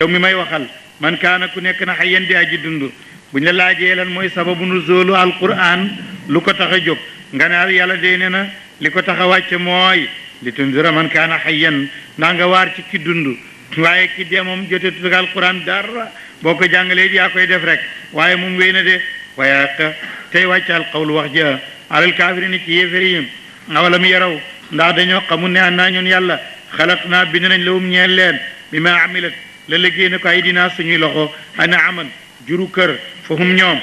yow mi may waxal man kaana ku nekk na xayyan di aji dund buñ la laajee lan mooy sababu nuzulu alquran lu ko tax a jóg nga ne yàlla dee ne na li ko tax a wàcce mooy li tundira man kaana xayyan naa nga waar ci ki dund waaye ki dee moom jotetu alquran dara boo ko jàngalee yaa koy def rek waaye moom wéy na de waaye tey wàcce alqawlu wax ja alal kaafiriin ci yéefar yi awalam yaraw ndax dañoo xamul ne annaa ñun yàlla xalaq naa bind nañ lawum ñeel leen bi ma amilat la liggéey na ko ay dinaa suñuy loxo ana aman juru kër fahum ñoom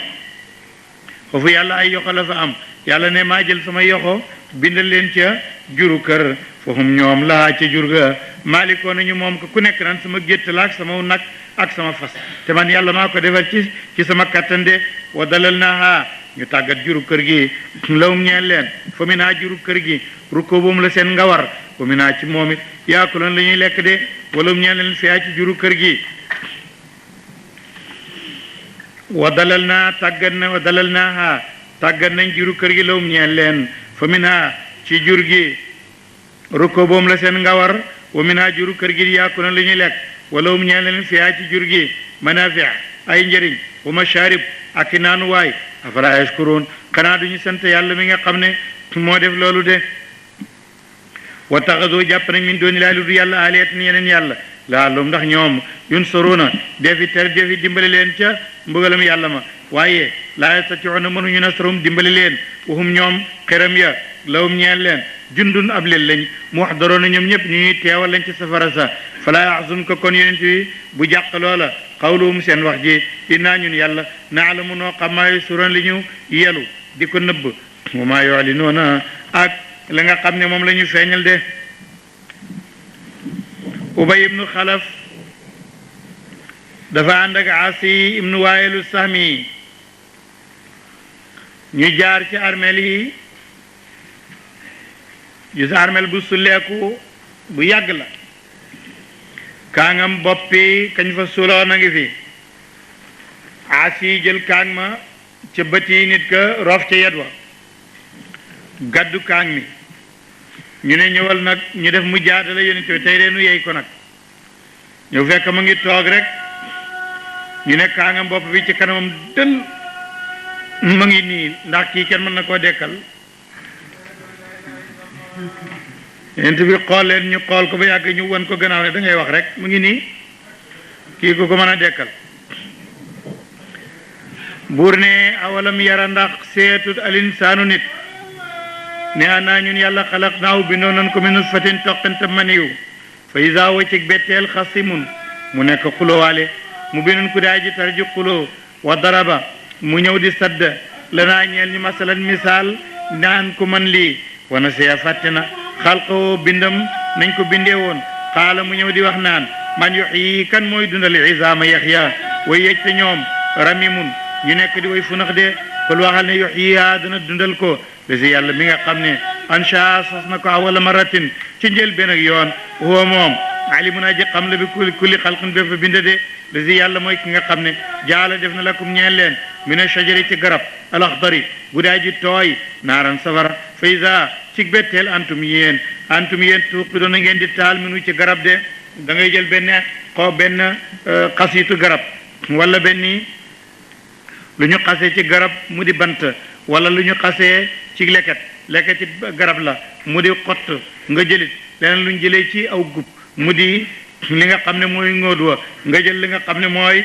foofu yàlla ay yoxo la fa am yàlla ne maa jël sama yoxo bindal leen ca juru kër fahum ñoom laa ca jur ga maalikoo nañu moom ko ku nekk naan sama gétt la ak sama nag ak sama fas te man yàlla maa ko defal ci sama kattande wa dalal naa ñu tàggat juru kër gi lawum ñeel leen fa mi naa juru kër gi rukkoo boom la seen nga war fa mi naa ci moom it yaakuloon la ñuy lekk de walum ñeel leen fiyaa ci juru kër gi wa dalal naa tàggat nañ juru kër gi lawum ñeel leen fa mi naa ci jur gi rukkoo boom la seen nga war wa mi naa juru kër gi yaakuloon la ñuy lekk walum ñeel leen fiyaa ci jur gi manaafi ay njëriñ wa masharib ak i naanuwaay afala yashkurun xanaa duñu sant yàlla mi nga xam ne moo def loolu de wa taxadoo jàpp nañ min dooni laa lu du yàlla aliyatan yeneen yàlla laalum ndax ñoom yunsuruna defi dimbali leen ca mbugalam yàlla ma waaye laa yastatiuna mënuñu nasrum dimbali leen waxum ñoom xeram ya lawum ñeel leen jundun ab leen lañ muxdaroona ñoom ñëpp ñu ñuy teewal lañ ci safara sa falaa yaxzun ko kon yonent bi bu jàq loola xawluhum seen wax ji innaa ñun yàlla naalamu noo xam maa yusuran li ñu yelu di ko nëbb wa maa yu'linuuna ak la nga xam ne moom la ñu feeñal de Ubay ibnu Xalaf dafa ànd ak Asi ibnu Waayelu Sahmi ñu jaar ci armeel yi gis armeel bu sulleeku bu yàgg la kaangam boppi kañ fa suloon a ngi fi Asi jël kaang ma ca bëti nit ka roof ca yet wa gàddu kaang mi ñu ne ñëwal nag ñu def mu jaadala yonent bi tey reenu yey ko nag ñëw fekk mu ngi toog rek ñu ne kaangam bopp bi ci kanamam dël mu ngi nii ndax kii kenn mën na koo dekkal yonent bi xool leen ñu xool ko ba yàgg ñu wan ko gannaaw ne da ngay wax rek mu ngi nii kii ko mën a dekkal buur ne awalam yara ndax seetut al insaanu nit ne ana ñun yàlla xalaq naaw bindoon nañ ko min nutfatin toqante maniyu fa isa wëccëg betteel xasimun mu nekk xulowaale mu bindoon ku daa ji tar ji xuloo wa daraba mu ñëw di sadd lanaa ñeel ñu masalan misaal naan ku man lii wana seya fàtte na xalqoo bindam nañ ko bindee woon xaala mu ñëw di wax naan man yuxyi kan mooy dundal isaama yaxya way yej te ñoom ramimun ñu nekk di way funax de kul waxal ne yuxyiha dana dundal ko lesi yàlla mi nga xam ne ansha sos na ko awala maratin ci njël benn ak yoon huwa moom alimun aji xam la bi kulli xalqin bépp bind de lesi yàlla mooy ki nga xam ne jaala def na lakum ñeel leen mina shajari ci garab alaxdari gudaa ji tooy naaran safara fa iza ci betteel antum yéen tuuqidoon na ngeen di taal minu ci garab de da ngay jël benn xasiitu garab wala benni lu ñu xasee ci garab mu di bant wala lu ñu xasee ci leket ci garab la mu di xott nga jëlit leneen lu ñu jëlee ci aw gub mu di li nga xam ne mooy ngóod wa nga jël li nga xam ne mooy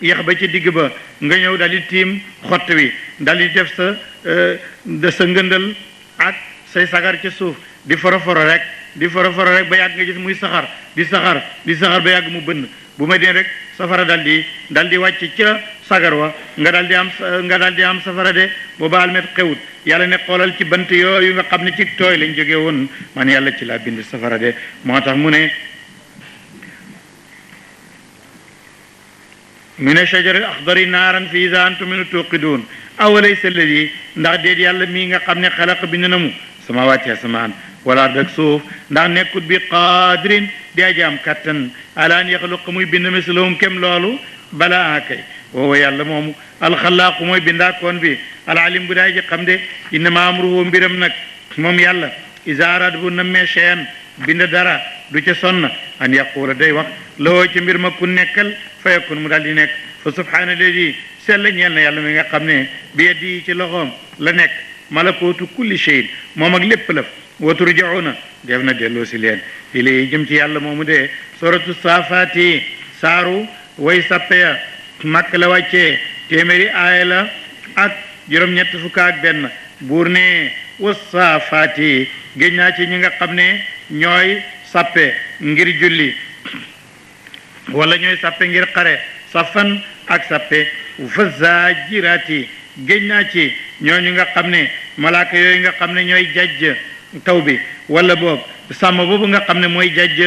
yax ba ci digg ba nga ñëw dal di tiim xott wi dal di def sa ngëndal ak say sagar ci suuf di foroforo rek ba yàgg nga gis muy saxar di saxar ba yàgg mu bënn bu ma dee rek safara dal di wàcc ca sagar wa nga dal di am safara de booba almet xewut yàlla ne xoolal ci bant yooyu nga xam ne ci tooy lañ jóge woon man yàlla ci laa bind safara de moo tax mu ne mina shajari axdari naaran fi iza antum minhu tuuqiduun awalaysa alladi ndax déet yàlla mii nga xam ne xalaq bind na mu samawaati asamaan wala ard ak suuf ndax nekkut bi qaadirin di ajaam kattan ala an yaxluqa muy bind mislahum kem loolu balaa kay woowa yàlla moomu alxalaaqu mooy bindaakoon bi alalim bu daay ji xam de innama amruhu mbiram nag moom yàlla iza arada bu nammee shay'an bind dara du ca sonn an yaqula day wax loo ci mbir ma ku nekkal fa yakun mu daal di nekk fa subhaana alladi sell ñeel na yàlla mi nga xam ne bi yadi ci loxoom la nekk malakootu kulli shay'in moom ak lépp la wa turja'una def na delloo si leen ilay jëm ci yàlla moomu de suratu saafaati saaru way sappeya màkk la wàccee téeméeri aaya la ak juróom-ñett fukk ak benn buur ne wa saafaati géej naa ci ñi nga xam ne ñooy sappe ngir julli wala ñooy sappe ngir xare safan ak sappe fa zaajiraati géej naa ci ñooñu nga xam ne malaaka yooyu nga xam ne ñooy jajj taw bi wala boobu sàmm boobu nga xam ne mooy jajj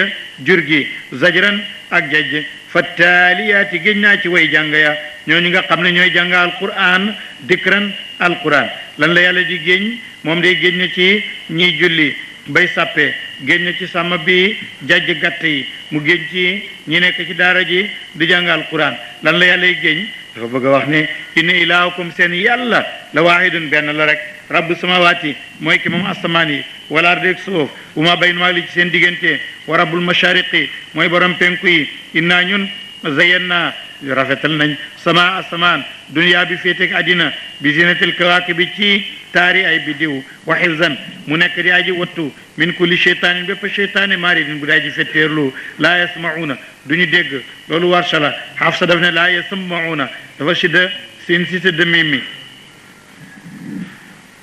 jur gi zajran ak jajj fa taaliyaati géej naa ci way jàng ya ñooñu nga xam ne ñooy jàng alquran dikran alquran lan la yàlla di géej moom day géej na ci ñiy julli bay sàppe géej na ci sàmm bi jajj gàtt yi mu géej ci ñi nekk ci daara ji di jàng alquran lan la yàlla géej dafa bëgg a wax ne inna ilaahukum seen yàlla la waahidun benn la rek rabbu samawaati mooy ki moom asamaan yi wala ardi ak suuf bu ma bayna li ci seen diggante wa rabbul mashariqi mooy borom penku yi inna ñun zayanna rafetal nañ sama asamaan dunya bi féeteeg àddina bi zinatil kawaakibi ci taari ay bidiw wa hifzan mu nekk di aji wattu min kulli sheytaanin bépp sheytaane maaridin bu daa ji fetteerlu laa yasmauna duñu dégg loolu warsha la Hafsa daf ne laa yasmauna dafa sidda sin si sa demim mi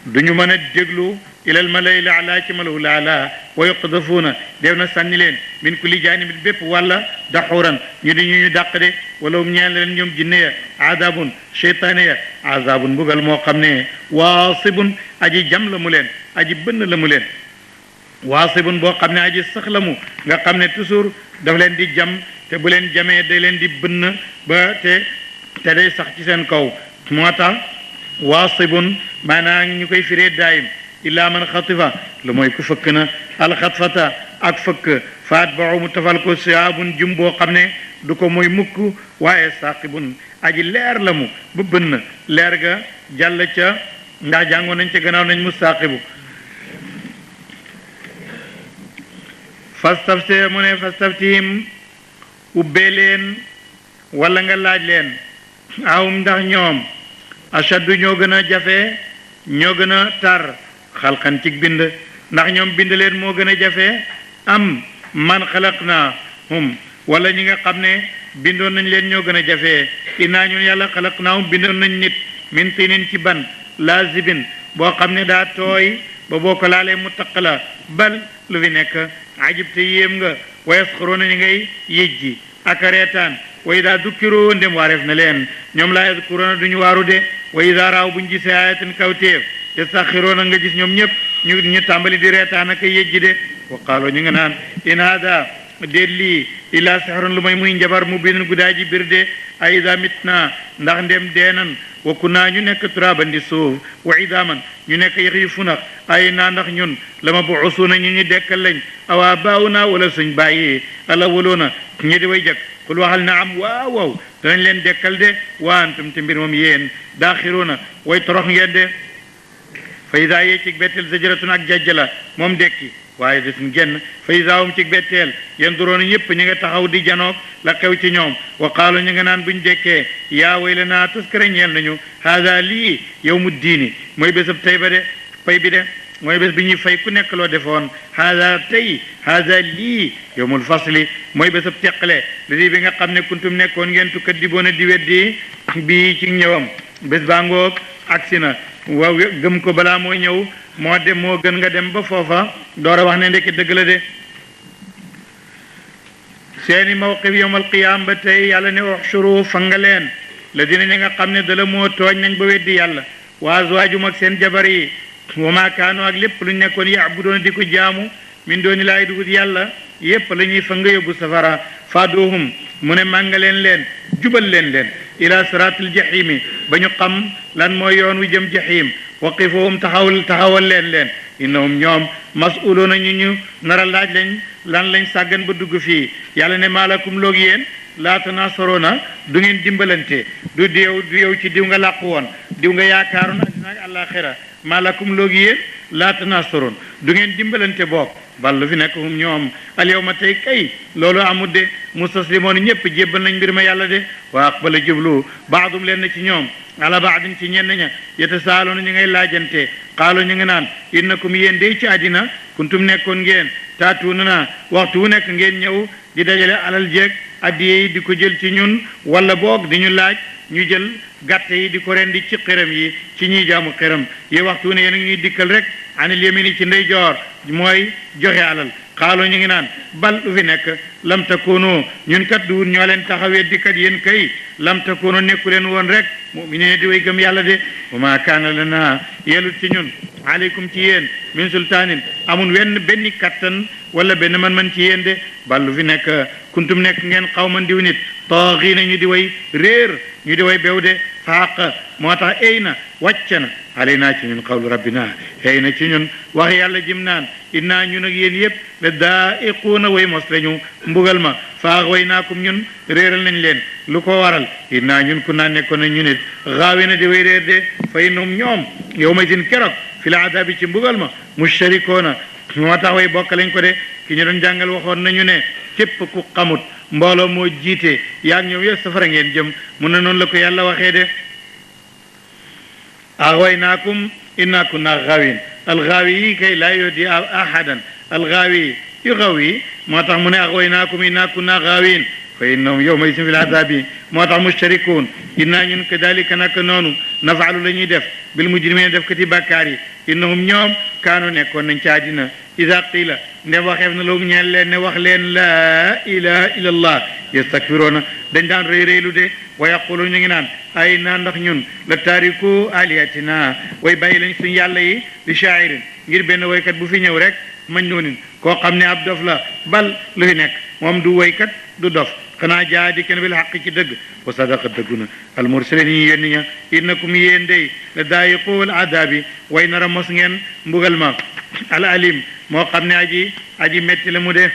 duñu mën a déglu ilal malay laala ci malawu laala wa yuqdafuuna def na sànni leen min kulli jaanibin bépp wàlla daxuuran ñu di ñu dàq de wala ñeel leen ñoom jinne ya adabun cheytaane ya azabun mbugal moo xam ne waasibun aji jam la mu leen aji bënn la mu leen waasibun boo xam ne aji sax la mu nga xam ne toujours daf leen di jam te bu leen jamee day leen di bënn ba te day sax ci seen kaw moo tax waasibun maanaam ñu koy firee daayim illaa man xatifa lu mooy ku fëkk na alxatfata ak fëkk faat baxu mu tafal ko sihaabun jum boo xam ne du ko mooy mukk waaye saqibun aji leer la mu ba bënn leer ga jàll ca ndax jàngoon nañ ca gannaaw nañ mu saqibu fastafte mu ne fastaftihim ubbee leen wala nga laaj leen awum ndax ñoom ashaddu ñoo gën a jafe ñoo gën a tar xalqan ci bind ndax ñoom bind leen moo gën a jafe am man xalaqnaahum wala ñi nga xam ne bindoon nañ leen ñoo gën a jafe innaa ñun yàlla xalaqnaahum bindoon nañ nit min tinin ci ban laazibin boo xam ne daa tooy ba boo ko laalee mu taq la bal lu fi nekk ajib te yéem nga wa yasxuruuna ñi ngay yëjji ak reetaan wa idaa dukkiroo ndem waareef na leen ñoom laa yadkuruuna duñu waaru de wa idaa raaw buñ gisee ayatin kawtéef yastaxiroona nga gis ñoom ñëpp ñu tàmbali di reetaan ak yëjji de wa qaaloo ñu nga naan in haada déet lii illaa sixrun lu may muy njabar mu binun guddaa ji bir de a idaa mitna ndax ndem deenan wa kunnaa ñu nekk turaban di suuf wa idaaman ñu nekk yax yu funax ay naa ndax ñun la ma buusuuna ñu dekkal lañ awa baawuna wala suñ bàyyi ala waloona ñi di way jëkk xul waxal na am waaw waaw danañ leen dekkal de wa antum te mbir moom yéen daaxiruuna way torox ngeen de fa idaa yee cig betteel zajratun ak jajjala moom dekki waaye desuñ genn fa idaa hum cig betteel yéen duroona ñëpp ñu nga taxaw di janoog la xew ci ñoom wa qaalu ñu nga naan buñ dekkee yaa waylanaa tuskare ñeel nañu haada lii yawmu diini mooy bésab tey ba de pay bi de mooy bés bi ñuy fay ku nekk loo defoon haada tey haada lii yawmul fasli mooy bésab teqale li bi nga xam ne kuntum nekkoon ngeen tukkat di boona di weddi bii ci ñëwam bés baa ngoog agsi na waaw gëm ko balaa moo ñëw moo dem moo gën nga dem ba foofa door a wax ne ndekki dëgg la de seeni mawqif yawmal qiyaam ba tey yàlla ne uxshuru fanga leen la dina ñi nga xam ne dala moo tooñ nañ ba weddi yàlla wa azwaajum ak seen jabar yi wa maa kaanu ak lépp lu ñu nekkoon yaabudoona di ko jaamu min dooni laay dugut yàlla yépp la ñuy fa nga yóbbu safara faduhum mu ne mànga leen jubal leen ila siraatil jahimi ba ñu xam lan mooy yoon wu jëm jahim waqifuhum taxawal leen innahum ñoom mas'uluuna ñu nara laaj lan lañ sàggan ba dugg fii yàlla ne maalakum loog yéen laa tanaasaroona du ngeen dimbalante du yow ci diw nga làqu woon diw nga yaakaaroon addina ak àllaaxira maalakum loog yéen laa tanaasaroon du ngeen dimbalante boog ballu fi nekk hum ñoom al yawma tey kay loolu amul de mustaslimoon ñëpp jébbal nañ mbir ma yàlla de wa aqbala jublu baadum leen ci ñoom ala baadin ci ñenn ña yatasaaloona ñu ngay laajante xaalo ñu ngi naan innakum yéen day ci àddina kuntum nekkoon ngeen taatuuna na waxtu wu nekk ngeen ñëw di dajale alal jeeg addiye yi di ko jël ci ñun wala boog di ñu laaj ñu jël gàtte yi di ko rendi ci xiram yi ci ñiy jaamu xiram yi waxtu wu ne yéen a ñuy dikkal rek anil yamini ci ndeyjoor mooy joxe alal xaaloo ñu ngi naan bal lu fi nekk lam takunu ñun kat duwun ñoo leen taxawee dikkat yéen kay lam takunu nekku leen woon rek mu'minin di way gëm yàlla de wa ma kaana lana yelut ci ñun aleykum ci yéen min sultaanin amun benn kattan wala benn man ci yéen de bal lu fi nekk kuntum nekk ngeen xawman diw nit taaxiina ñu di way réer ñu di way bew de faaq moo tax ey na wàcc na alaynaa ci ñun qawlu rabbina ey na ci ñun wax yàlla jim naan innaa ñun ak yéen yëpp la daa'iquuna way mos lañu mbugal ma faax way naakum ñun réeral nañ leen lu ko waral innaa ñun ku naa nekkoon na ñu nit xaawi na di way réer de fa innahum ñoom yow ma sin keroog fi la adaabi ci mbugal ma musharikoona moo tax way bokk lañ ko de ki ñu doon jàngal waxoon nañu ne képp ku xamut mbooloo moo jiite yaag ñoom yëpp safara ngeen jëm mun na noonu la ko yàlla waxee de aghwaynaakum inna kunna ghaawin alghaawi yi kay laa yodi ahadan alghaawi yu ghawi moo tax mu ne aghwaynaakum inna kunna ghaawin fa innahum yawma isin fil adabi moo tax mushrikuun inna ñun kadalika naka noonu nafaalu la ñuy def bil mujrimina def kati bàkkaar yi innahum ñoom kaanu nekkoon nañ ci àddina ida qila ndem waxeef na loolu ñeel leen ne wax leen laa ilaha illa allah yastakbiroona dañ daan rëy rëylu de wa yaqulu ñu ngi naan ay naa ndax ñun la taariku alihatina way bàyyi lañ suñ yàlla yi li shaa'irin ngir benn waykat bu fi ñëw rek majnuunin koo xam ne ab dof la bal lu fi nekk moom du waykat du dof xanaa jaa di kenn bil xaq ci dëgg wa sadaqa dëggu na al mursalin yi yónni ña innakum yéen day la daayiqul adaabi way nara mos ngeen mbugal ma al alim moo xam ne aji metti la mu de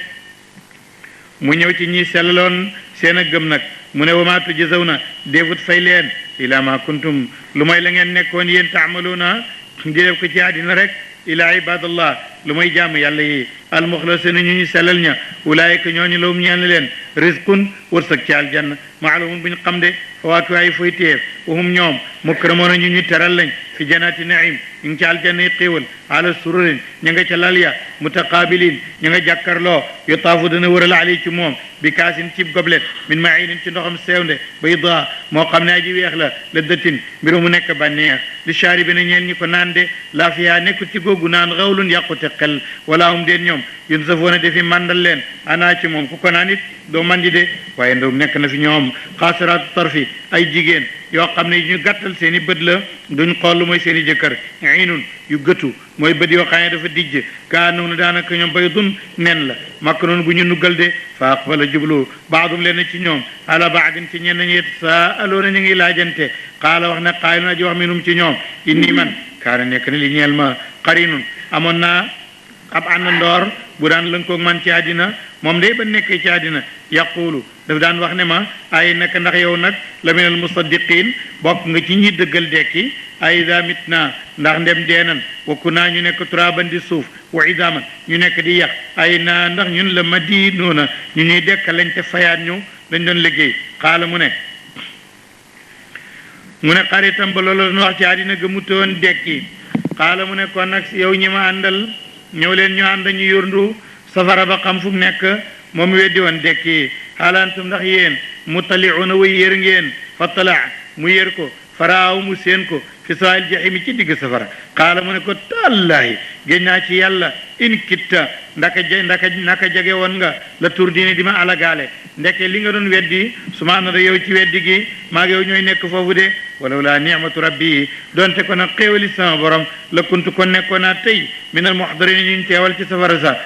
mu ñëw ci ñi sellaloon seen a gëm nag mu ne wa maa tujzawna déefut fay leen ila ma kuntum lu may la ngeen nekkoon yéen taamaluuna di def ko ci àddina rek ila ibadallah lu may jaamu yàlla yi almuxlasina ñu sellal ña ulaayika ñooñu lawum ñeel leen rizqun wërsëg ci aljanna maalumun bu ñu xam de fawaaki ay foy téef wahum ñoom mukramoona ñu teral lañ fi jannati naim ñu ngi ci aljanna yi xéewal ala sururin ña nga ca lal ya mutaqabilin ña nga jàkkarloo yu taafu dana wëral ali ci moom bi kaasin cib goblet min mainin ci ndoxam sewnde bayda moo xam ne aji weex la dëttin mbiru mu nekk bànneex li shaaribina ñeel ñi ko naan de laa fiyaa nekku ci googu naan xawlun yàqute xel wala hum deen ñoom yun safoona defi màndal leen ana ci moom ku ko naan it doo mandi de waaye ndawum nekk na fi ñoom xaasiraatu tarfi ay jigéen yoo xam ne ñu gàttal seen i bët la duñ xool lu mooy seen i jëkkër inun yu gëtu mooy bët yoo xam ne dafa dijj kaa noonu daanaka ñoom baydun nen la makk noonu bu ñu nuggal de fa aqbala jublu baadum leen ci ñoom ala baadin ci ñenn ñi sa'aloona ñu ngi laajante qaala wax ne qaayilun aji wax minum ci ñoom inni man kaana nekk na li ñeel ma qarinun amoon naa ab àndandoor bu daan lënkoog man ci àddina moom day ba nekkee ci àddina yaqulu daf daan wax ne ma ay naka ndax yow nag la minal musaddiqin bokk nga ci ñi dëggal dekki ay ida mitna ndax ndem deenan wakku naa ñu nekk turaban di suuf wa idaman ñu nekk di yax ay naa ndax ñun la madinuuna ñu ñuy dekka lañ te fayaat ñu lañ doon liggéey xaala mu ne xaritam ba loolu doon wax ci àddina gëmutoon dekki xaala mu ne kon nag yow ñi ma àndal ñëw leen ñu ànd ñu yurndu safara ba xam fu mu nekk moom weddi woon dekki xaalantum ndax yéen mutaliuna way yër ngeen fa talaa mu yër ko faraaw mu seen ko fi sawail jahimi ci digg safara xaala mu ne ko tallaahi géñ naa ci yàlla in kitta naka jage woon nga la tur diine di ma alagaale ndeke li nga doon weddi su ma ànd yow ci weddi gi maag yow ñooy nekk foofu de walaw laa ni'matu rabbi donte ko nag xéewali sama borom la kuntu kon nekkoon naa tey minal muhdarin ñu teewal ci safara sa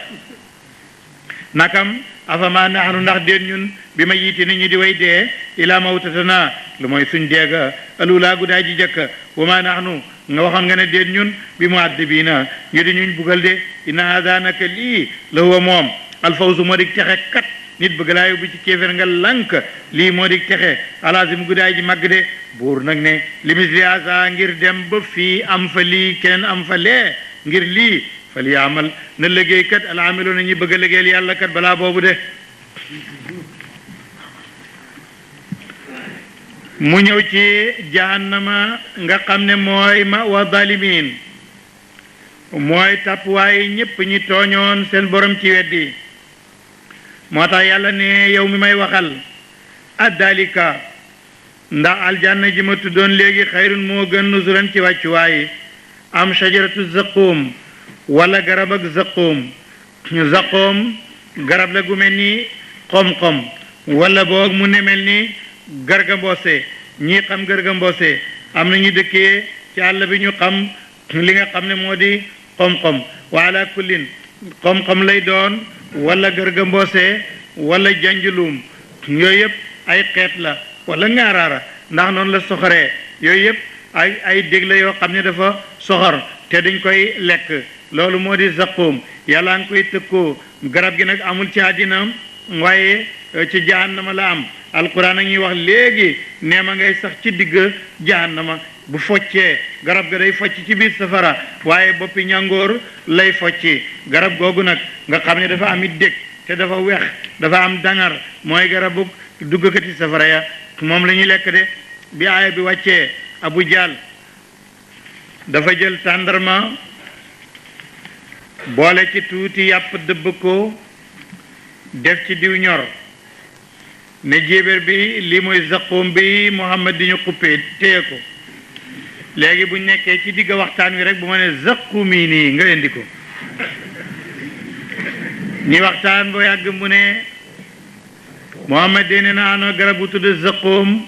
nakam afama nahnu ndax déen ñun bi ma yiiti ni ñu di way dee ila mawtatana lu mooy suñ deega alulaa gudaa ji jëkk wa ma nahnu nga waxoon nga ne déen ñun bi mu'addibina ñu di ñuñ bugal de inna hada naka lii la huwa moom alfawzu moo di texe kat nit bëgg laa yóbbu ci kéefér nga lank lii moo di texe alazim gudaay ji màgg de buur nag ne li misli hasa ngir dem ba fii am fa lii keneen am fa lee ngir lii fal yaamal na liggéeykat al aamiluuna ñi bëgg a liggéeyal yàlla kat balaa boobu de mu ñëw ci jahannama nga xam ne mooy ma wa zalimin mooy tàppuwaay ñépp ñi tooñoon seen borom ci weddi moo tax yàlla ne yow mi may waxal addalika ndax aljanna ji ma tuddoon léegi xayrun moo gën nuzulan ci wàccuwaay am shajaratu zaqum wala garab ak zaqum zaqum garab la gu mel ni xom-xom wala boog mu ne mel ni garga mboose ñii xam garga mboose am na ñu dëkkee ci àll bi ñu xam li nga xam ne moo di xom-xom wa ala kullin xom-xom lay doon wala garga mboose wala janjulum yooyu yëpp ay xeet la wala ngaaraara ndax noonu la soxoree yooyu yëpp ay dég la yoo xam ne dafa soxor te dañ koy lekk loolu moo di zaqum yàlla nga koy tëkkoo garab gi nag amul ci àddina waaye ci jahannama la am alquran ak ñuy wax léegi neema ngay sax ci digg jahannama bu foccee garab ga day focc ci biir safara waaye boppi ñàngoor lay focci garab googu nag nga xam ne dafa am it dég te dafa weex dafa am dangar mooy garabu duggakati safara ya moom la ñuy lekk de bi aaya bi wàccee Abu Jahl dafa jël tàndarma boole ci tuuti yàpp dëbb ko def ci diw ñor ne jéebéer bi lii mooy zaqum bi Muhammad di ñu xuppee téye ko léegi bu nekkee ci digg waxtaan wi rek bu ma ne zaqumi nii nga indi ko ñi waxtaan boo yàgg mu ne Muhammad de ne na ano garab bu tudd zaqum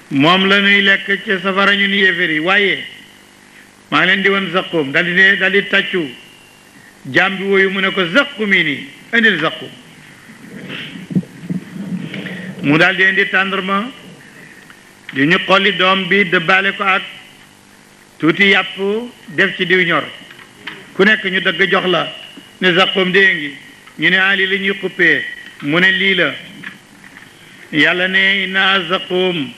moom la ñuy lekk ci safara ñu ni yéeféer yi waaye maa leen di woon zaqum dal di tàccu jaam bi wooyu mu ne ko zaqumi nii indil zaqum mu daal di indi tàndarma di ñu xolli doom bi dëbbaale ko ak tuuti yàpp def ci diw ñor ku nekk ñu dëgg jox la ne zaqum dee ngi ñu ne ali la ñuy xuppee mu ne lii la yàlla ne inna zaqum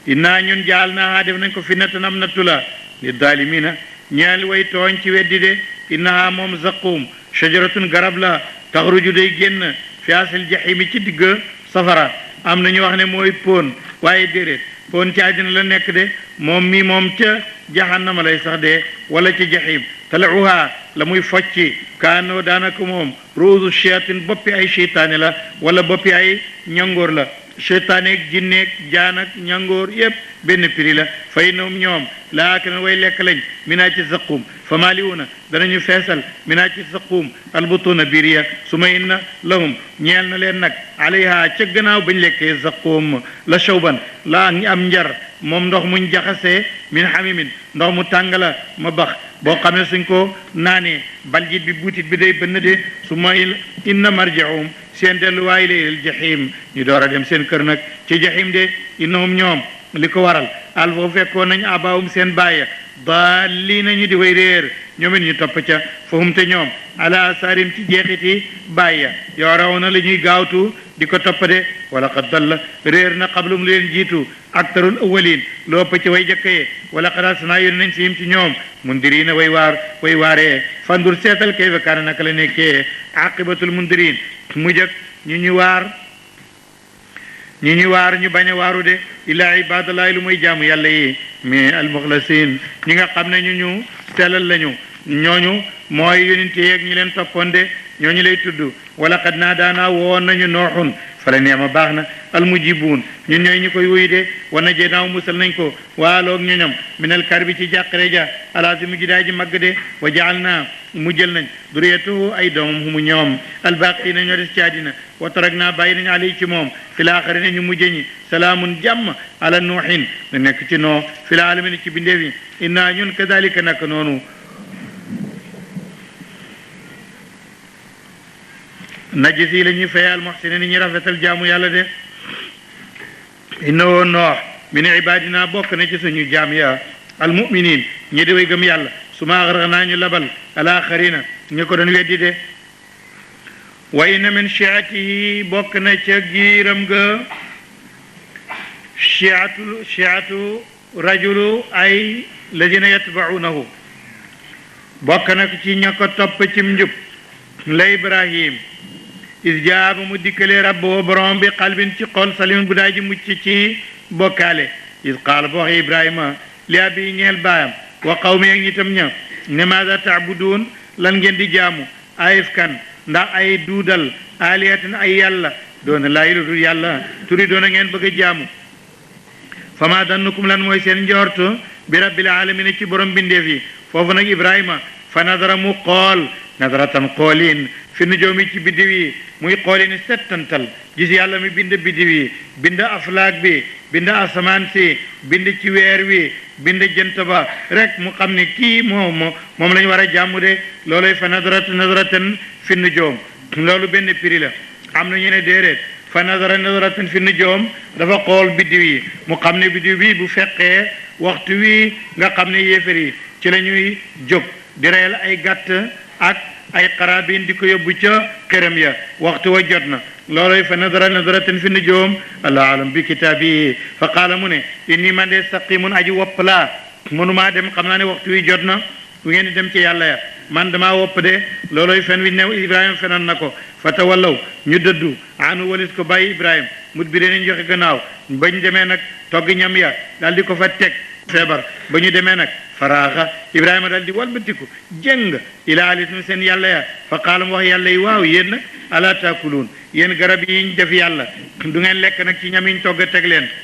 inna ñun jaal naa def nañ ko fitnatan am nattu la li dalimina ñeel way tooñ ci weddi de innaha moom zaqum shajaratun garab la taxruju day génn fi asil jahimi ci digg safara am na ñu wax ne mooy pon waaye déedéet pon ci àddina la nekk de moom ca jahannama lay sax de wala ci jahim talauha la muy focci kaanoo daanaka moom ruusu shayatin boppi ay cheytaane la wala boppi ay ñangoor la cheytaaneeg jinneeg jaanak ñangoor yépp benn prix la fay noom ñoom laakinan way lekk lañ minaa ci zaqum fa maaliwuna danañu feesal minaa ci zaqum albutuna biir ya suma inna lahum ñeel na leen nag alayha ca gannaaw bañ lekkee zaqum la shawban la am njar moom ndox muñ jaxasee min hamimin ndox mu tàngala ma bax boo xam ne suñ ko naanee baljit bi buutit bi day bënn de suma inna marji'um seen delluwaay leel jahim ñu door a dem seen kër nag ci jahim de innahum ñoom li ko waral alfo fekkoon nañ abaawum seen bàyya daalli nañu di way réer ñoom it ñu topp ca fahum te ñoom ala asarim ci jeexiti bàyya yoo raw na la ñuy gaawtu di ko toppade wala qad dalla réer na qablum leen jiitu aktarul awwalin lu ëpp ci way jëkkee wala qad arsalnaa yónni nañ fihim ci ñoom mundirina way waaree fandur seetal kayfa kaana naka la nekkee aqibatul mundirin mu jëkk ñu bañ a waaru de illaa ibadallahi lu muy jaamu yàlla yi mais almuxlasin ñi nga xam ne ñu sellal lañu ñooñu mooy yonent yeeg ñi leen toppoon de ñooñu lay tudd wala qad naadaanaa woon nañu nooxun fala neema baax na almujibuun ñun ñooy ñi koy wuy de wana jeenaaw musal nañ ko waaloog ñoñam minal karbi ci jàqare ja alaasimu ji daay ji màgg de wa jaal naa mu jël nañ duriyatuhu ay doomam humu ñoom albaqina ñoo des ci àddina wa tarak naa bàyyi nañ alay ci moom fil aaxirina ñu mujje ñi salaamun jàmm ala nuuhin na nekk ci noo fil aalamiina ci bindeef yi inna ñun kadalika nak noonu najisi la ñuy fayal muhsinin ni ñuy rafetal jaamu yàlla de innahu noox min ibadina bokk na ci suñu jaam ya almuminin ñi di way gëm yàlla suma aghraqnaa ñu labal alaaxarina ñu ko doon weddi de wa inna min shi'atihi bokk na ca giiram ga shi'atu rajulu ay ladina yatba'unahu bokk na ci ña ko topp cim njub la Ibrahim is jaaba mu dikkalee rabbo borom bi xalbin ci xol salim bu daay ji mucc ci bokkaale is qaala ba waxe Ibrahima li abi ñeel baayam wa qawmi ak ñitam ña ne maada taabuduun lan ngeen di jaamu ayifkan ndax ay duudal alihatan ay yàlla doona laa iludul yàlla turi doona ngeen bëgg a jaamu fama dannukum lan mooy seen njortu bi rabbil alamin ci borom bindeef yi foofu nag Ibrahima fa nadara mu xool nadaratan xoolin fi nu joomi ci biddiw yi muy xoolini settantal gis yàlla mi bind biddiw yi bind aflaak bi bind asamaan si bind ci weer wi bind jant ba rek mu xam ne kii moom lañ war a jàmm de looloy fa nadaratan fi nu joom loolu benn prix la am na ñu ne déedéet fa nadaratan fi nu joom dafa xool biddiw yi mu xam ne biddiw bi bu fekkee waxtu wi nga xam ne yéefar yi ci la ñuy jóg di reyal ay gàtt ak ay xarabin di ko yóbbu ca këram ya waxtu wa jot na looloy fa nadaratan fi nujoom allah alam bi kitaabi fa qaala mu ne inni man de saqimun aji wopp laa mënumaa dem xam naa ne waxtu wi jot na bu ngeen di dem ci yàlla ya man damaa wopp de looloy fen wi new Ibrahima fenoon na ko fa tawallaw ñu dëddu anu walis ko bàyyi Ibrahima mut bi deenañ joxe gannaaw bañ demee nag togg ñam ya daal di ko fa teg feebar ba ñu demee nag faraaxa Ibrahima daal di walbatiku jëng ila alitum seen yàlla ya fa qaala mu wax yàlla yi waaw yéen nag ala taakuluun yéen garab yi ñu def yàlla du ngeen lekk nag ci ñam yi ñu togg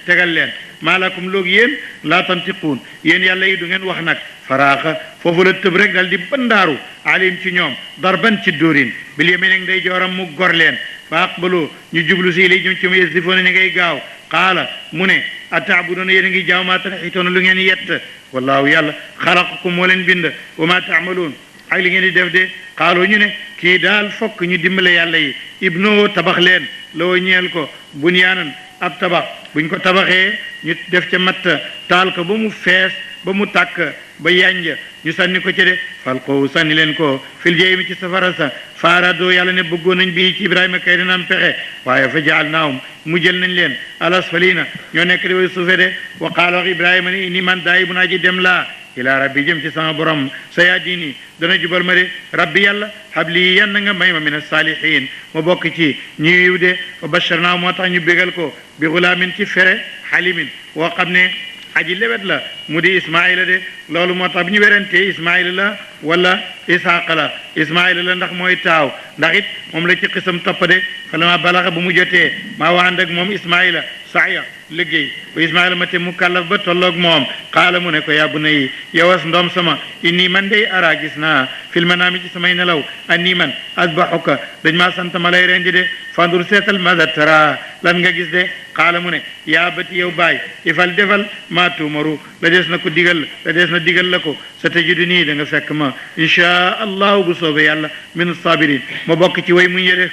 tegal leen maalakum loog yéen laa tantiquun yéen yàlla yi du ngeen wax nag faraaxa foofu la tëb rek daal di bandaaru alim ci ñoom darban ci dóorin bil yamin ak ndey jooram mu gor leen fa aqbalu ñu jublu si li ñum ci mu yasdifoona ni ngay gaaw qaala mu ne ataabudoona yéen a ngi jaaw maa tanxitoona lu ngeen yett wallaahu yàlla xalaqakum moo leen bind wa maa taamaluun ak li ngeen di def de xaaloo ñu ne kii daal fokk ñu dimbale yàlla yi ibnoo tabax leen loo ñeel ko bunyaanan ab tabax buñ ko tabaxee ñu def ca matt taal ko ba mu fees ba mu tàkk ba yanj ñu sànni ko ci de fal ko sànni leen ko fil jaymi ci safara sa faarado yàlla ne bëggoon nañ bii ci Ibrahima kay dina am pexe waaye fa jaal naahum mu jël nañ leen alasfalina ñoo nekk di way suufe de wa qaala wax Ibrahima ni inni man daay bu naa ji dem laa ila rabbi jëm ci sama borom sa yaa diini dana jubal ma de rabbi yàlla habli yan nga may ma min as-saalihiin ma bokk ci ñi yiw de wa basharnaahu moo tax ñu bégal ko bi gulaamin ci fere halimin woo xam ne aji lewet la mu di Ismaïla de loolu moo tax bu ñu werantee Ismaïla la wala Isaaqa la Ismaïla la ndax mooy taaw ndax it moom la ci xisam topp de falama balaxa bu mu jotee maa wa ànd ak moom Ismaïla saaya liggéey ba Ismaïla ma te mu kàllaf ba tolloog moom xaala mu ne ko yaa bunayya yowas ndoom sama inni man day ara gis naa fil manaami ci samay nelaw anni man asbahuka dañ maa sant ma lay rendi de fandur seetal maada tara lan nga gis de xaala mu ne yaa bati yow baay ifal defal maa tuumaru la des na digal la ko sa tajidu nii da nga fekk ma inchaa allahu bu soobee yàlla min sabirin ma bokk ci way muñ yede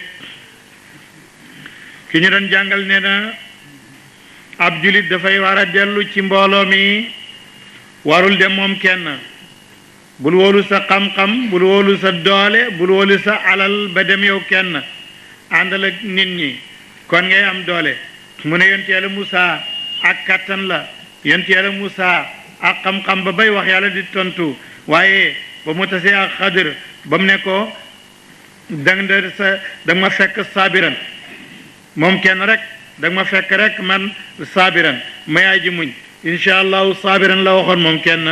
ki ñu doon jàngal nee na ab julit dafay war a dellu ci mbooloo mi warul dem moom kenn bul wóolu sa xam-xam bul wóolu sa doole bul wóolu sa alal ba dem yow kenn àndal ak nit ñi kon ngay am doole mu ne yonent yàlla Musaa ak kattan la yonent yàlla Musaa ak xam-xam ba bay wax yàlla di tontu waaye ba mu tasee ak Xadir ba mu ne ko danga ma fekk saabiran moom kenn rek danga ma fekk rek man saabiran ma yaay ji muñ incha allahu saabiran la waxoon moom kenn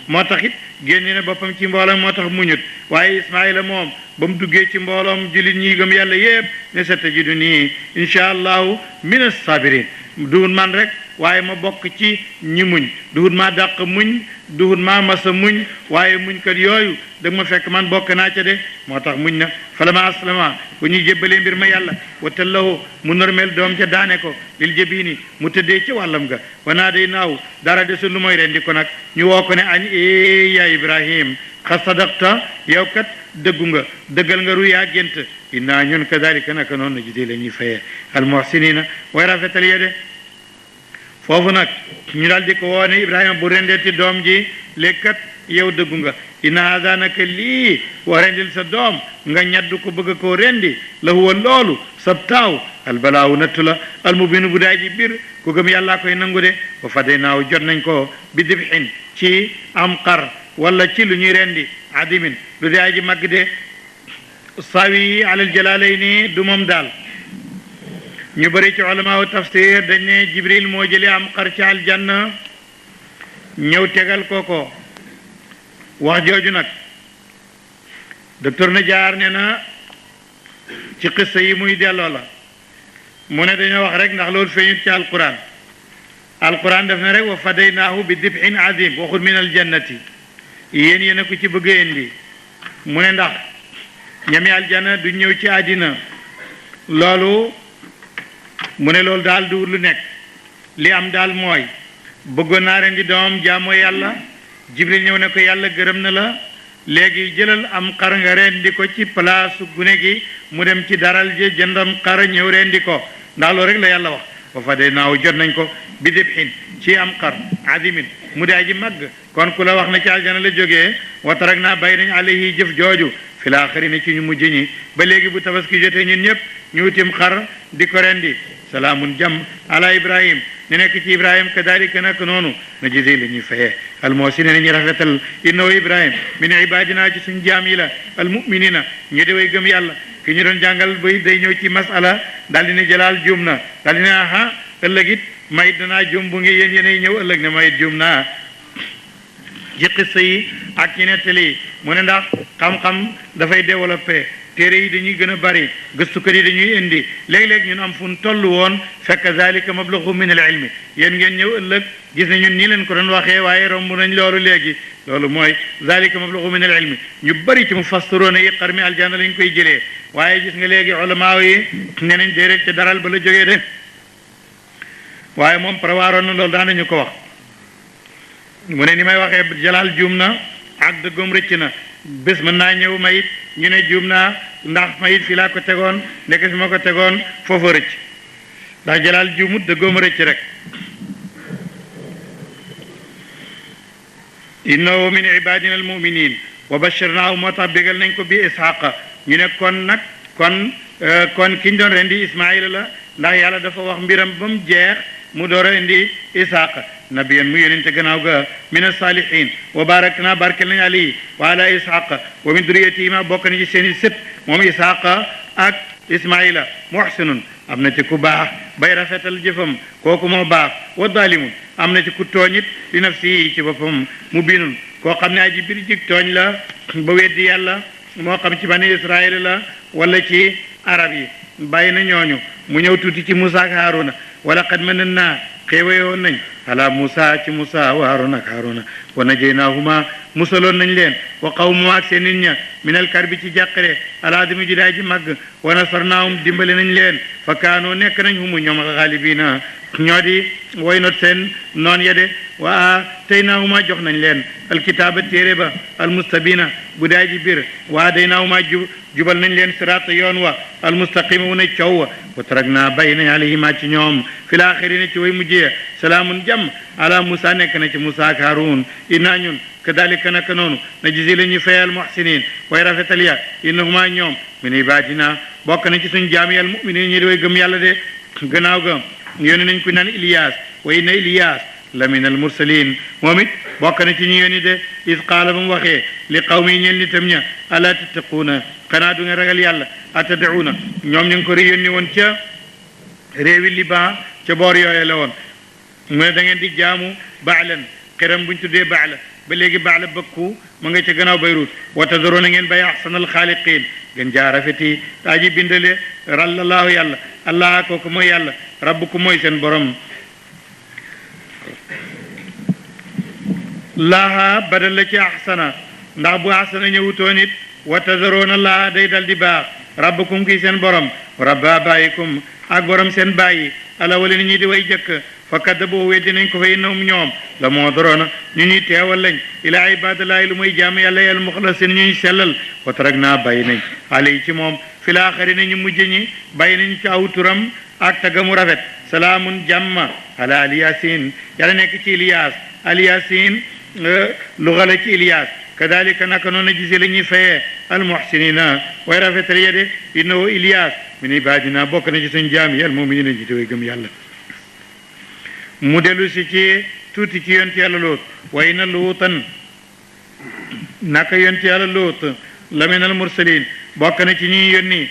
moo tax it génne na boppam ci mbooloom moo tax muñut waaye Ismaïla moom ba mu duggee ci mbooloom jullit ñi gëm yàlla yépp ne sa tajidu nii incha allahu mina sabirin duhut man rek waaye ma bokk ci ñi muñ duhut maa dàq muñ duhut maa masa muñ waaye muñ kat yooyu da ma fekk man bokk naa ca de moo tax muñ na falama aslama bu ñuy jébbalee mbir ma yàlla wa tallahu mu normel doom ca daane ko lil jabini mu tëddee ci wàllam ga wanaa day naaw dara desul lu mooy rendi ko nag ñu woo ko ne añ ya Ibrahim xa sadaqta yow kat dëggu nga dëggal nga ruyaa gént innaa ñun kadalika naka noonu na jidee la ñuy fayee al muhsinina way rafetal ya de foofu nag ñu daal di ko woo ne Ibrahima bu rendeeti doom ji léegi kat yow dëggu nga inna haada naka lii wa rendil sa doom nga ñaddu ko bëgg koo rendi la huwa loolu sab taaw albalaawu nattu la almubinu bu daay ji biir ku gëm yàllaa koy nangu de wa fadaynaahu jot nañ ko bi dibhin ci am xar wala ci lu ñuy rendi adimin lu dee aji màgg de sawi alal jalaalayni du moom daal ñu bëri ci ulamaaw tafsir dañ ne jibril moo jëlee am xar ci aljanna ñëw tegal kooko wax jooju nag docteur Najaar ne na ci xissa yi muy delloo la mu ne dañoo wax rek ndax loolu feeñut ci alquran def na rek wa fadaynaahu bi dibhin azim waxul min aljannati yéen a ko ci bëgg indi mu ne ndax ñami aljanna du ñëw ci àddina loolu mu ne loolu daal du lu nekk li am daal mooy bëggoon naa ren di doom jaamoo yàlla jibril ñëw ne ko yàlla gërëm na la léegi jëlal am xar nga rendi ko ci place gune gi mu dem ci daral ji jëndam xar ñëw rendi ko ndax loolu rek la yàlla wax wa fadaynaahu jot nañ ko bi dibhin ci am xar azimin mu dee aji màgg kon ku la wax na ci aljana la jógee wa taraknaa bàyyi nañ alayhi jëf jooju fil aaxiriina ci ñu mujj ñi ba léegi bu tabaski jotee ñun ñëpp ñu wutim xar di ko rendi salaamun jàmm ala ibrahim ne nekk ci ibrahim kadalika nak noonu na jisi la ñuy fayee almoosine ne ñu rafetal innahu ibrahim min ibadina ci suñ jaam yi la almuminina ñu de way gëm yàlla ki ñu doon jàngal bay day ñëw ci masala daal di ne jalaal juum na daal di ne aha ëllëg it mayit danaa juum bu ngi yéen yéenay ñëw ëllëg ne mayit juum naa ci xissa yi ak ci nettali yi mu ne ndax xam-xam dafay développé téere yi dañuy gën a bari gëstukat yi dañuy indi léeg-léeg ñun am fu ñu toll woon fekk zalika mablaghu min al ilmi yéen ngeen ñëw ëllëg gis ne ñun nii leen ko doon waxee waaye romb nañ loolu léegi loolu mooy zalika mablaghu min al ilmi ñu bari ci mufassiroona yi xar mi aljanna lañ koy jëlee waaye gis nga léegi ulamaaw yi ne nañ déedéet ca daral ba la jógee de waaye moom prévoiroon na loolu daan nañu ko wax mu ne ni may waxee jalaal juum na ak dëggoom rëcc na bés mën naa ñëw mayit ñu ne juum naa ndax mayit fii laa ko tegoon ndek fi ma ko tegoon foofa rëcc ndax jalaal juumut dëggoom rëcc rek innahu min ibadina almuminin wa bashirnaahu moo tax bégal nañ ko bi ishaqa ñu ne kon nag kon kiñ doon rendi ismaila la ndax yàlla dafa wax mbiram ba mu jeex mu door a indi ishaqa nabiyan mu yonente gannaaw ga min asalihin wa barakna barkel nañ alayhi wa ala ishaqa wa min duriyatihima bokk na ci seeni sët moom ishaqa ak ismaila muhsinun am na ci ku baax bay rafetal jëfam kooku moo baax wa zalimun am na ci ku tooñit li nafsi ci boppam mu binun koo xam ne aji bir jig tooñ la ba weddi yàlla moo xam ci bani israil la wala ci arab yi bàyyi na ñooñu mu ñëw tuuti ci Musa ak Haruna wala qad manannaa xéewayoon nañ ala Musa ci Musa wa Haruna ak Haruna wa najaynaahuma musaloon nañ leen wa qawmuhuma ak seen nit ña minal karbi ci jàqare alaadami ji daa ji màgg wa nasarnaahum dimbale nañ leen fa kaanoo nekk nañ humu ñoom xaalibiina ñoo di way not seen noon ya de wa ataynaahuma jox nañ leen alkitaaba téere ba almustabina bu daa ji bir wa adaynaahuma jubal nañ leen siraata yoon wa almustaqima wu ne coow wa tarakna bàyyi nañ alayhima ci ñoom fil aaxirina ci way mujjee salaamun jàmm ala Musa nekk na ci Musa ak Haarun inna ñun kadalika naka noonu najzi la ñuy fayal muhsinin way rafetal ya innahuma ñoom min ibadina bokk na ci suñ jaam yal muminin ñi di way gëm yàlla de gannaaw ga yónni nañ ku naan Ilias wa inna Ilias la min al mursalin moom it bokk na ci ñu yónni de is qaala ba mu waxee li qawmi ñeel nitam ña ala tattaquuna xanaa du nga ragal yàlla atad'uuna ñoom ñu ngi ko yónni woon ca réewi Liban ca boor yooye la woon mu ne da ngeen di jaamu baalan xiram buñ tuddee baala ba léegi baala bëkku mu nga ca gannaaw Bayruut wa tadruuna ngeen bay ahsanal xaaliqiin gën jaa rafeti aji bindale rallallaahu yàlla allah kooku mooy yàlla rabbukum mooy seen borom laaha badal la ci ahsana ndax bu ahsana ñëwutoon it wa tadruuna laaha day dal di baax rabbukum kii seen borom rabba abaayikum ak borom seen bàyyi ala wala ni ñi di way jëkk fa kaddabu weddi nañ ko fa innahum ñoom la moo doroona ñu ñuy teewal lañ ilaa ibadallaahi lu muy jaam yàlla yàlla muxlasin ñu ñuy sellal wa taraknaa bàyyi nañ alay ci moom fil aaxirina ñu mujj ñi bàyyi nañ ci aw turam ak tagamu rafet salaamun jàmma ala aliyasin yàlla nekk ci Ilias aliyasin luga la ci Ilias kadalika naka noonu gisi la ñuy fayee almuhsinina way rafetal ya de innahu Ilias min ibadina bokk na ci suñ jaam yi almuminina ji way gëm yàlla mu dellu si ci tuuti ci yonent yàlla Luut way na luutan naka yonent yàlla Luut la minal mursalin bokk na ci ñi yónni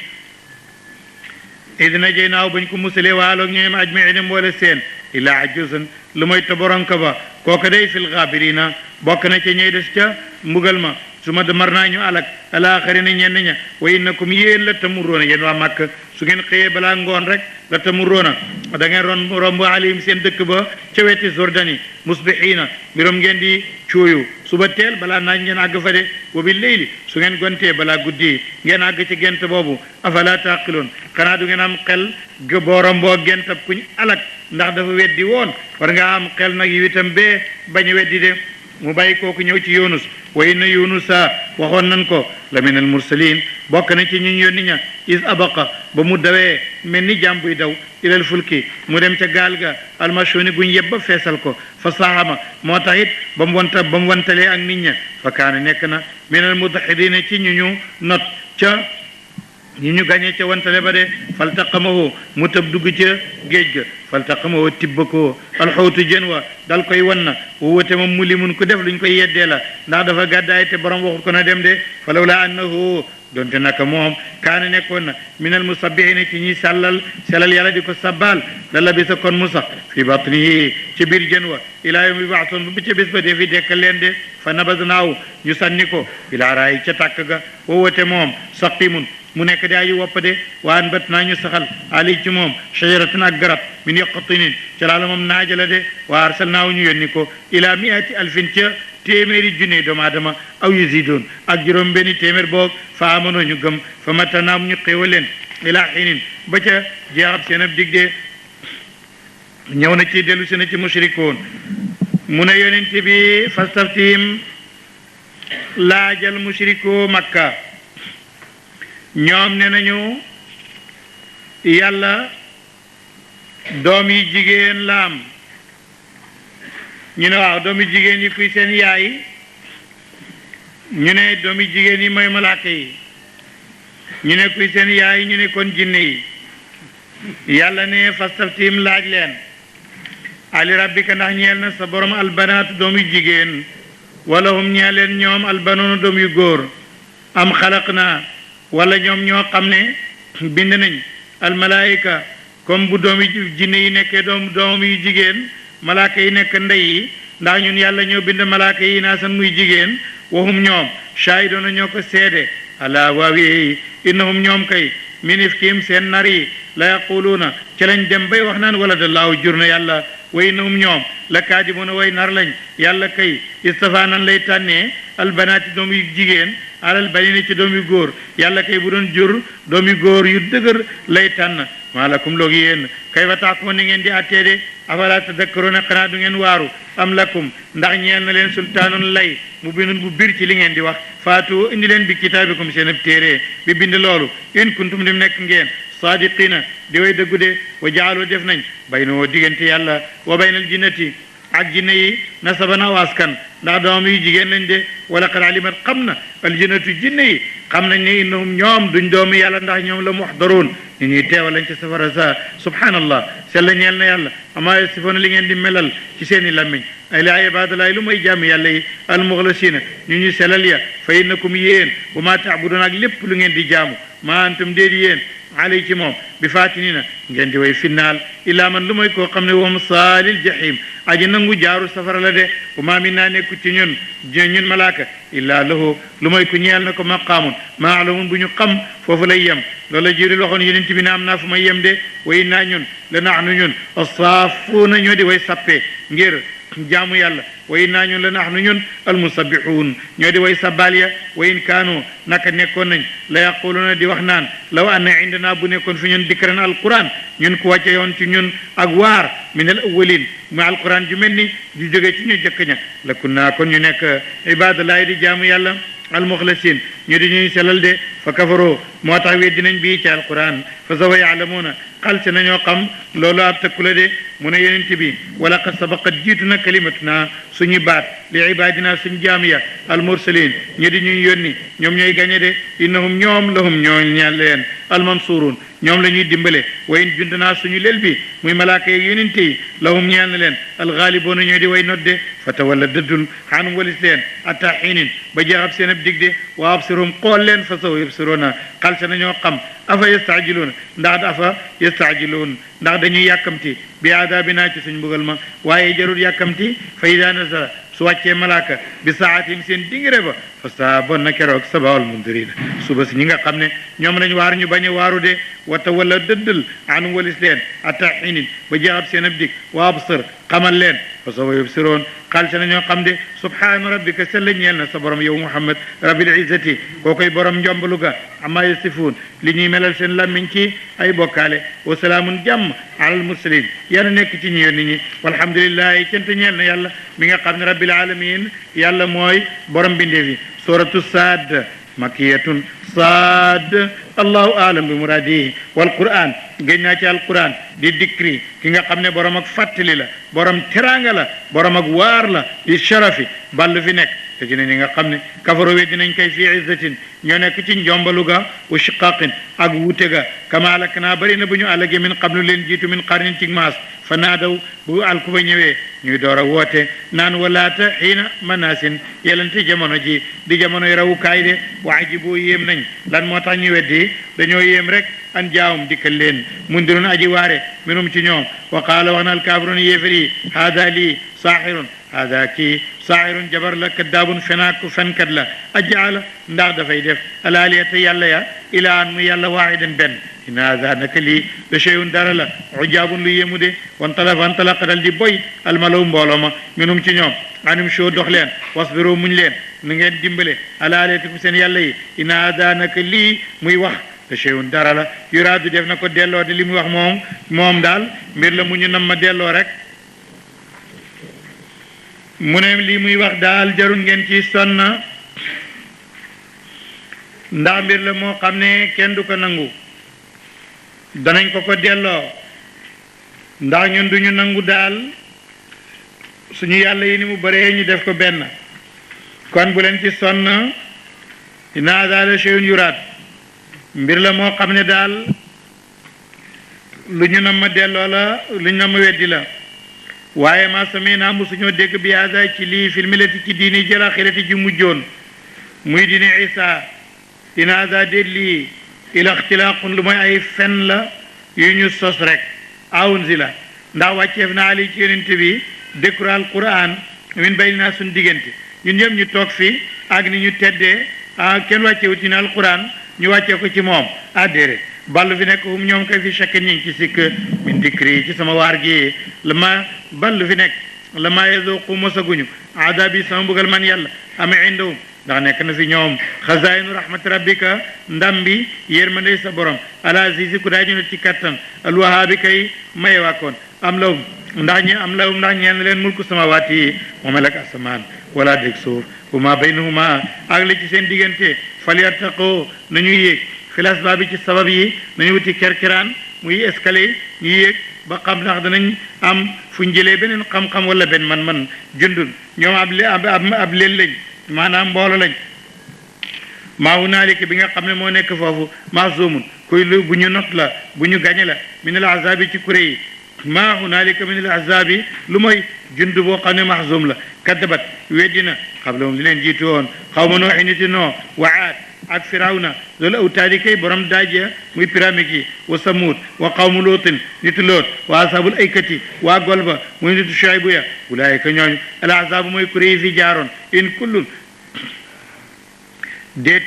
idina jey naaw bañ ko musalee waaloog ñoom ajmaina mboole seen illaa ajuzan lu mooy taboronka ba kooka day fil gaabirina bokk na ci ñey des ca mbugal ma su ma damar naa ñu alak alaaxarina ñenn ña wa innakum yéen la tamuroona yéen waa Màkk su ngeen xëyee balaa ngoon rek la tamuroona da ngeen romb alim seen dëkk ba ca weti Jordani musbihiina mbirom ngeen di cuuyu suba teel balaa naaj ngeen àgg fa de wa bil leyli su ngeen gontee balaa guddi ngeen àgg ci gent boobu afala taqiloon xanaa du ngeen am xel boo romboo gentab kuñ alak ndax dafa weddi woon war nga am xel nag yu itam bee bañ a weddi de mu bàyyi kooku ñëw ci Yunus wa inna Yunusa waxoon nañ ko la min al mursalin bokk na ci ñu yónni ña is abaqa ba mu dawee mel ni jàmm buy daw ilal fulki mu dem ca gaal ga almashuni guñ yeb ba feesal ko fa saxama moo tax it ba mu wantalee ak nit ña fa kaana nekk na min al mudahidina ci ñu not ca ñi ñu gañee ca wantale ba de faltaqamahu mu tëb dugg ca géej ga faltaqamahu tibb ko alxawtu jën wa dal koy wan na woote moom mu limun ku def luñ koy yeddee la ndax dafa gàddaay te borom waxut ko na dem de falaw la annahu donte naka moom kaana nekkoon na minal musabbihina ci ñi sellal yàlla di ko sabbal la labisa kon mu sax fi batnihi ci biir jën wa ilaa yawmi yub'athun bu ca bés ba dee fi dekkal leen de fa nabadnaahu ñu sànni ko ilaa raayi ca tàkk ga woote moom saqimun mu nekk di aji wopp de waan bat naa ñu saxal ali ci moom shajaratan ak garab min yaqtinin ca laala moom naajala de wa arsalnaahu ñu yónni ko ila miati alfin ca téeméeri junne doomu aadama aw yazidoon ak juróom benni téeméer boog fa amanoo ñu gëm fa matanaam ñu xéewal leen ila xinin ba ca jeexab seen ab dig de ñëw na ci dellu si na ci mushrikoon mu ne yonent bi fastaftihim laajal mushrikoo makka ñoom ne nañu yàlla doom yi jigéen laam ñu ne waaw doom yi jigéen yi kuy seen yaay ñu ne doom yi jigéen yi mooy malaaka yi ñu ne kuy seen yaay ñu ne kon jinne yi yàlla ne fastaftim laaj leen ali rabbika ndax ñeel na sa borom albanaatu doom yu jigéen wala hum ñeel leen ñoom albanoonu doom yu góor am xalaq naa wala ñoom ñoo xam ne bind nañ almalaayika comme bu doomi jinne yi nekkee doom yu jigéen malaaka yi nekk ndey yi ndax ñun yàlla ñoo bind malaaka yi naa san muy jigéen waxum ñoom shaahidoona ñoo ko seede ala waawi innahum ñoom kay min ifkihim seen nar yi la yaquluuna ca lañ dem bay wax naan wala da laaw jur na yàlla wa innahum ñoom la kaadibuuna way nar lañ yàlla kay istafa nan lay tànnee albanaati doom yu jigéen alal banina ci doom yu góor yàlla kay bu doon jur doom yu góor yu dëgër lay tànn maalakum loogi yéen kay fa tax ko ni ngeen di attee de afala tadakkaruuna xanaa du ngeen waaru am lakum ndax ñeel na leen sultaanun lay mu binun bu bir ci li ngeen di wax faatu indi leen bi kitaabikum seen ab téere bi bind loolu in kuntum dim nekk ngeen saadiqina di way dëggu de wa jaaloo def nañ baynoo diggante yàlla wa baynal jinnati ak jinne yi nasaban aw askan ndax doom yu jigéen lañ de wala qad alimat xam na aljinnatu jinne yi xam nañ ne innahum ñoom duñ doomi yàlla ndax ñoom la muxdaroon ñu ñuy teewal lañ ci safara sa subhanallah sella ñeel na yàlla amaa yasifoona li ngeen di melal ci seeni lammiñ ay laa ibadalaay lu may jàmm yàlla yi almuxlasina ñu ñuy selal ya fa innakum yéen wa ma taabudoon ak lépp lu ngeen di jaamu ma antum déet yéen alay ci moom bi faatinina ngeen di way finnaal illaa man lu may koo xam ne wahum saalil jahim aji nangu jaaru safara la de wa ma min naa nekku ci ñun malaaka illaa lahu lu may ku ñeel na ko maqaamun maalamun bu ñu xam foofu lay yem loolu la Jibril waxoon yonent bi ne am naa fu may yem de way naa ñun la naxnu ñun assaafuuna ñoo di way sappee ngir jaamu yàlla wa in naa ñun la naxnu ñun almusabbixuun ñoo di way sabbaal ya wa in kaanu naka nekkoon nañ la yaquluuna di wax naan law anna indana bu nekkoon fi ñun dikran alquran ñun ku wàcce yoon ci ñun ak waar min al awwalin mu alquran ju mel ni ju jóge ci ñu jëkk ña la kunnaa kon ñu nekk ibadallaahi di jaamu yàlla almuxlasin ñu di ñuy selal de fa kafaroo moo tax weddi nañ bii ci alquran fa sawfa yaalamuuna xal si nañoo xam loolu ab tëkku la de mu ne yonent bi wala qad sabaqat jiitu na kalimatuna suñu baat li ibadina suñu jaam ya almursalin ñu di ñuy yónni ñoom ñooy gañe de innahum ñoom lahum ñoo ñaan leen almansurun ñoom la ñuy dimbale wa in jundunaa suñu lel bi muy malaaka yeeg yonent yi lahum ñaan leen alxaaliboona ñoo di way nodde fa tawalla dëddul xanum walis leen atta xiinin ba jeexab seen ab dig de wa absirum xool leen fa saw yabsiroona xal sa nañoo xam afa yastaajiluun ndax dañuy yàkkamti bi aadaabinaa ci suñ mbugal ma waaye jarul yàkkamti fa idaa nazala su wàccee malaaka bi saatin seen dingire ba fa saa bon na keroog sabaawal mundirina suba si ñi nga xam ne ñoom lañ waar ñu bañ a waaru de wata wala dëddal anum walis leen atta xinin ba jeexab seen ab dig wa absar xamal leen fa sawfa yubsiroon xaal sa nañoo xam de subhaana rabbika sella ñeel na sa borom yow Muhammad rabbil izzati koo koy borom njombalu ga amma yasifuun li ñuy melal seen lammiñ ci ay bokkaale wa salaamun jàmm alal mursalin yàlla nekk ci ñu yónni ñi walhamdulillahi cant ñeel na yàlla mi nga xam ne rabbil alamin yàlla mooy borom bindeef yi suratu Saad makiyatun Saad allahu aalam bi muradihi wal quran géñ naa ci alquran di dikri ki nga xam ne borom ak fàttali la borom teraanga la borom ak waar la di sharafi ball fi nekk te ci ne ñi nga xam ne kafaro we dinañ koy fi izzatin ñoo nekk ci njombalu ga wa shiqaqin ak wuute ga kama alak naa bëri na bu ñu àllage min qablu leen jiitu min qarnin ci maas fa naadaw bu alkuba ñëwee ñuy door a woote naan walaata xiina manaasin yelante jamono ji di jamonoy rawukaay de waa ji boo yéem nañ lan moo tax ñu weddi dañoo yéem rek an jaawum dikkal leen mundirun aji waare minum ci ñoom wa qaala wax na alkaafirun yéefar yi haada lii saaxirun haada kii saaxirun jabar la kaddaabun fenkat la ajaala ndax dafay def alaaliyata yàlla ya ilaan mu yàlla waaxidan benn in haada naka lii la shay'un dara la ujaabun lu yéemu de wantalaqa dal di boy almalaw mbooloo ma minum ci ñoom anum show dox leen wasbiru muñ leen nu ngeen dimbale alaaliyatikum seen yàlla yi in haada naka lii muy wax la shay'un dara la yuraadu def na ko delloo de li muy wax moom daal mbir la mu ñu nam ma delloo rek mu ne lii muy wax daal jarul ngeen ci sonn ndax mbir la moo xam ne kenn du ko nangu danañ ko delloo ndax ñun duñu nangu daal suñu yàlla yi ni mu bëree ñu def ko benn kon bu leen ci sonn inna daal shay'un yuraad mbir la moo xam ne daal lu ñu nam ma delloo la lu ñu nam ma weddi la waaye ma samina musuñoo dégg bi hada ci lii fil millati ci diini jëla xirati ji mujjoon muy diine isa in hada déet lii ila ixtilaaqun lu mooy ay fen la yu ñu sos rek aunzila ndax wàcceef na ali ci yonent bi dékru alquran min baynina suñ diggante ñun ñëpp ñu toog fi ak ni ñu teddee kenn wàccewu ci ne alquran ñu wàccee ko ci moom déedéet ballu fi nekk hum ñoom kay fi chaque ñi ngi ci sikk min dikri ci sama waar gi la ma ballu fi nekk la ma yazuqu mosaguñu adabi sama mbugal man yàlla ama indahum ndax nekk na fi ñoom xazainu rahmati rabbika ndam bi yërmande sa borom al azizi ku daaju na ci kattan al wahabi kay maye waakoon am lahum ndax ñeen leen mulku samawaati yi moom ak asamaan wala dég suuf wa ma baynahuma ak li ci seen diggante falyartaqoo nañu yéeg fil asbaab bi ci sabab yi nañu wuti kerkeraan muy escalier ñu yéeg ba xam ndax danañ am fu ñu jëlee beneen xam-xam wala benn man jundul ñoom ab leel lañ maanaam mboolo lañ maa hunaalika bi nga xam ne moo nekk foofu mahzumun kuy lu bu ñu not la bu ñu gañe la min al azabi ci kuré yi maa hunaalika min al azabi lu mooy jund boo xam ne mahzum la kaddabat weddina xablahum li leen jiitu woon xawma nooxi niti noo wa aad ak firawna loolu awtaadi kay borom daaje muy pyramide yi wa samud wa qawmu lootin nitu loot wa ashabul aykati waa golba muy nitu Shuaybu ya ulaayika ñooñu al azabu mooy kuré yi fi jaaroon in kullun déet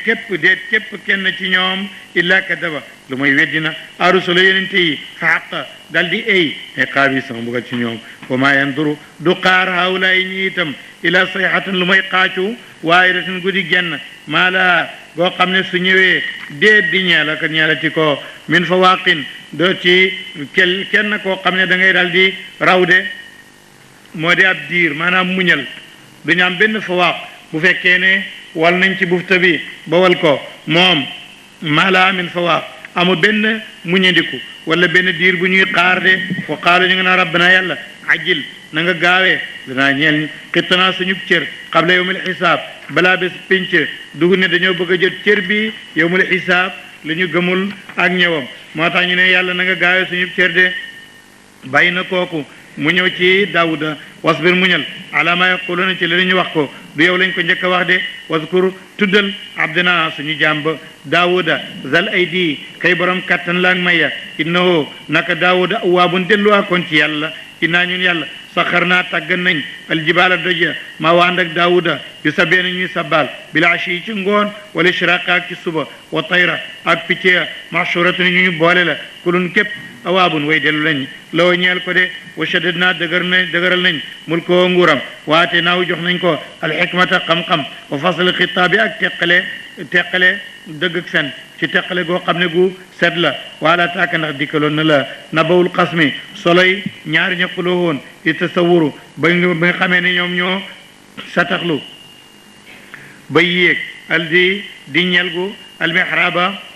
képp kenn ci ñoom illa kadaba lu mooy weddina arusula yonente yi fa xaqa dal di ay iqaab yi sama mbugal ci ñoom wa ma yanduru du xaar hawlaay ñi itam ila sayhatan lu mooy xaacu waahidatin guddi genn maa la goo xam ne su ñëwee déet di ñeelati ko min fa waaqin doo ci kenn koo xam ne da ngay dal di raw de moo di ab diir maanaam muñal duñu am benn fa waaq bu fekkee ne wal nañ ci bufta bi ba wal ko moom mala min fawaaq amul benn muñandiku wala benn diir bu ñuy xaar de wa qaalu ñu nga naan rabbana yàlla ajil na nga gaawee danaa ñeel xittanaa suñu cër qabla yawmil xisaab balaa bés pénc dugg ne dañoo bëgg a jot cër bi yawmul xisaab li ñu gëmul ak ñëwam moo tax ñu ne yàlla na nga gaawee suñu cër de bàyyi na kooku mu ñëw ci Daawuda wasbir muñal ala ma yaquluna ci li ñu wax ko du yow lañ ko njëkk a wax de waskur tuddal abdina suñu jàmb Daawuda zal aydi kay borom kattan la ak maya innahu naka Daawuda awaabun delluwaa kon ci yàlla innaa ñun yàlla saxar naa tàggan nañ aljibaala doja maa waa ànd ak Daawuda yu sabee na ñuy sabbaal bila ashi yi ci ngoon wala ishraqa ak ci suba wa tayra ak picc ya mahshuratun ñu boole la kulun képp awaabun way dellu lañ law ñeel ko de wa shaddadnaa dëgëral nañ mulkoo nguuram waate naaw jox nañ ko alxikmata xam-xam wa fasl xitaabi ak teqale dëgg ak fen ci teqale goo xam ne gu set la wala taaka ndax dikkaloon na la nabawul xasmi soloy ñaari ñaquloo woon i tasawuru ba nga xamee ne ñoom ñoo sataxlu ba yéeg al di ñel gu al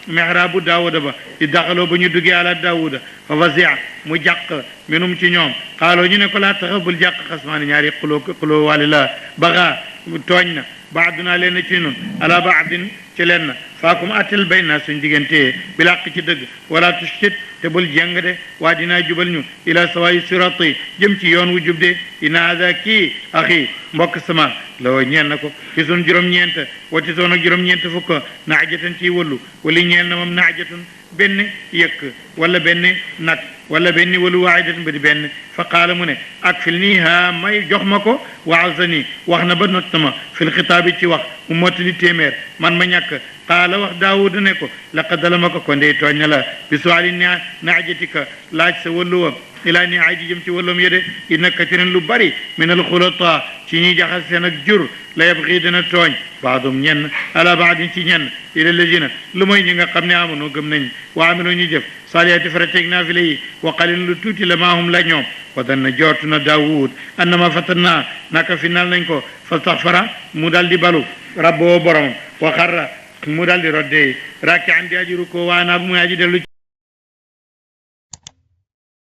mihrabu Daawuda ba di daxaloo ba ñu duggee ala Daawuda fa fasia mu jàq minum ci ñoom xaaloo ñu ne ko laa taxa bul jàq xasmaani ñaari xuloo wali la bagaa tooñ na baaduna leen ci nun ala baadin ci leen na faakum attel bay naa suñ diggante bi làq ci dëgg wala tushtit te bul jàng de waa dinaa jubal ñu ila sawaayi sirati jëm ci yoon wu jub de ina hada kii axi mbokk sama lawo ñeel na ko ci sun juróom-ñeent wati soon ak juróom-ñeent fukk naajatan ciy wëllu wali ñeel na moom naajatun benn yëkk wala benn nag wala benn walu waaxidatun ba di benn fa qaala mu ne ak fil nii ha may jox ma ko waazani wax na ba not na ma fil xitaabi ci wax mu mottali téeméer man ma ñàkk qaala wax Daawuda ne ko laqad zalamaka ko ndey tooñ na la bi suali naajatika laaj sa wëllu wa ilaa ni ay di jëm ci wàllum yede inna katiran lu bari min al xulata ci ñuy jaxas seen ak jur la yabxi dana tooñ baadum ñenn ala baadin ci ñenn ila lazina lu mooy ñi nga xam ne amono gëm nañ wa amilo ñu jëf saalihaati farateeg naafile yi wa qalil lu tuuti la maahum la ñoom wa danna jootu na Daawud annama fatanna naka final nañ ko fastaxfara mu dal di balu rabboo borom wa xarra mu dal di rodde raaki an di aji rukkoo waa naag mu aji dellu